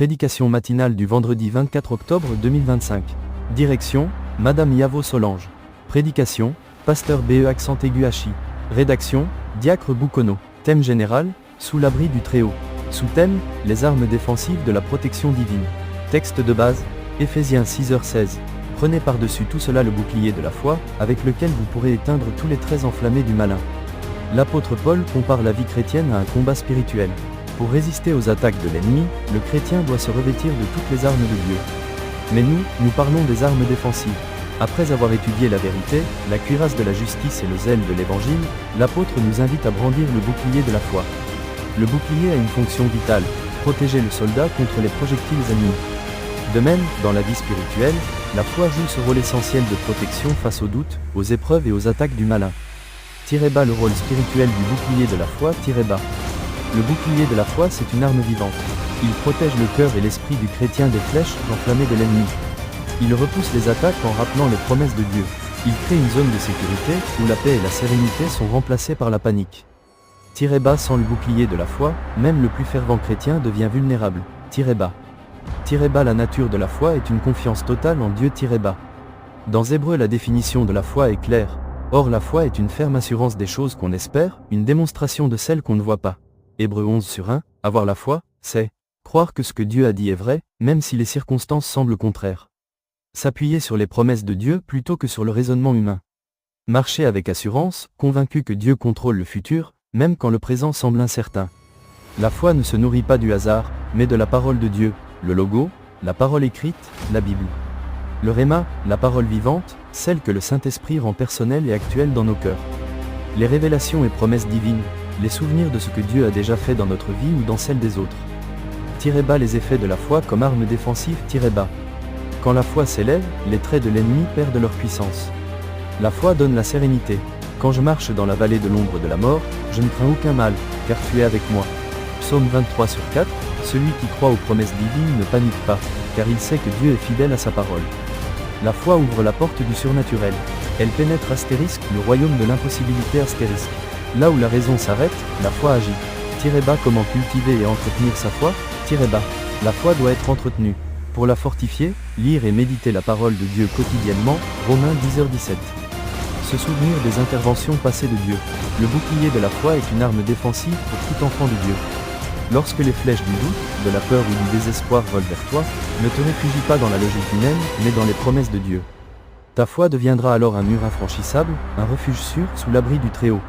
Prédication matinale du vendredi 24 octobre 2025. Direction, Madame Yavo Solange. Prédication, Pasteur BE accent aigu Hachi. Rédaction, Diacre Boukono. Thème général, sous l'abri du Très-Haut. Sous-thème, les armes défensives de la protection divine. Texte de base, Éphésiens 6h16. Prenez par-dessus tout cela le bouclier de la foi, avec lequel vous pourrez éteindre tous les traits enflammés du malin. L'apôtre Paul compare la vie chrétienne à un combat spirituel. Pour résister aux attaques de l'ennemi, le chrétien doit se revêtir de toutes les armes de Dieu. Mais nous parlons des armes défensives. Après avoir étudié la vérité, la cuirasse de la justice et le zèle de l'évangile, l'apôtre nous invite à brandir le bouclier de la foi. Le bouclier a une fonction vitale, protéger le soldat contre les projectiles ennemis. De même, dans la vie spirituelle, la foi joue ce rôle essentiel de protection face aux doutes, aux épreuves et aux attaques du malin. Tirez bas le rôle spirituel du bouclier de la foi, tirez bas. Le bouclier de la foi, c'est une arme vivante. Il protège le cœur et l'esprit du chrétien des flèches enflammées de l'ennemi. Il repousse les attaques en rappelant les promesses de Dieu. Il crée une zone de sécurité, où la paix et la sérénité sont remplacées par la panique. Tirez bas sans le bouclier de la foi, même le plus fervent chrétien devient vulnérable. Tirez bas. Tirez bas, la nature de la foi est une confiance totale en Dieu. Tirez bas. Dans Hébreux, la définition de la foi est claire. Or la foi est une ferme assurance des choses qu'on espère, une démonstration de celles qu'on ne voit pas. Hébreux 11/1, avoir la foi, c'est croire que ce que Dieu a dit est vrai, même si les circonstances semblent contraires. S'appuyer sur les promesses de Dieu plutôt que sur le raisonnement humain. Marcher avec assurance, convaincu que Dieu contrôle le futur, même quand le présent semble incertain. La foi ne se nourrit pas du hasard, mais de la parole de Dieu, le logo, la parole écrite, la Bible. Le réma, la parole vivante, celle que le Saint-Esprit rend personnelle et actuelle dans nos cœurs. Les révélations et promesses divines, les souvenirs de ce que Dieu a déjà fait dans notre vie ou dans celle des autres. Tirez bas les effets de la foi comme arme défensive. Tirez bas. Quand la foi s'élève, les traits de l'ennemi perdent leur puissance. La foi donne la sérénité. Quand je marche dans la vallée de l'ombre de la mort, je ne crains aucun mal, car tu es avec moi. Psaume 23/4, celui qui croit aux promesses divines ne panique pas, car il sait que Dieu est fidèle à sa parole. La foi ouvre la porte du surnaturel. Elle pénètre *, le royaume de l'impossibilité *. Là où la raison s'arrête, la foi agit. Tirez bas, comment cultiver et entretenir sa foi. Tirez bas. La foi doit être entretenue. Pour la fortifier, lire et méditer la parole de Dieu quotidiennement, Romains 10h17. Se souvenir des interventions passées de Dieu. Le bouclier de la foi est une arme défensive pour tout enfant de Dieu. Lorsque les flèches du doute, de la peur ou du désespoir volent vers toi, ne te réfugie pas dans la logique humaine, mais dans les promesses de Dieu. Ta foi deviendra alors un mur infranchissable, un refuge sûr sous l'abri du Très-Haut.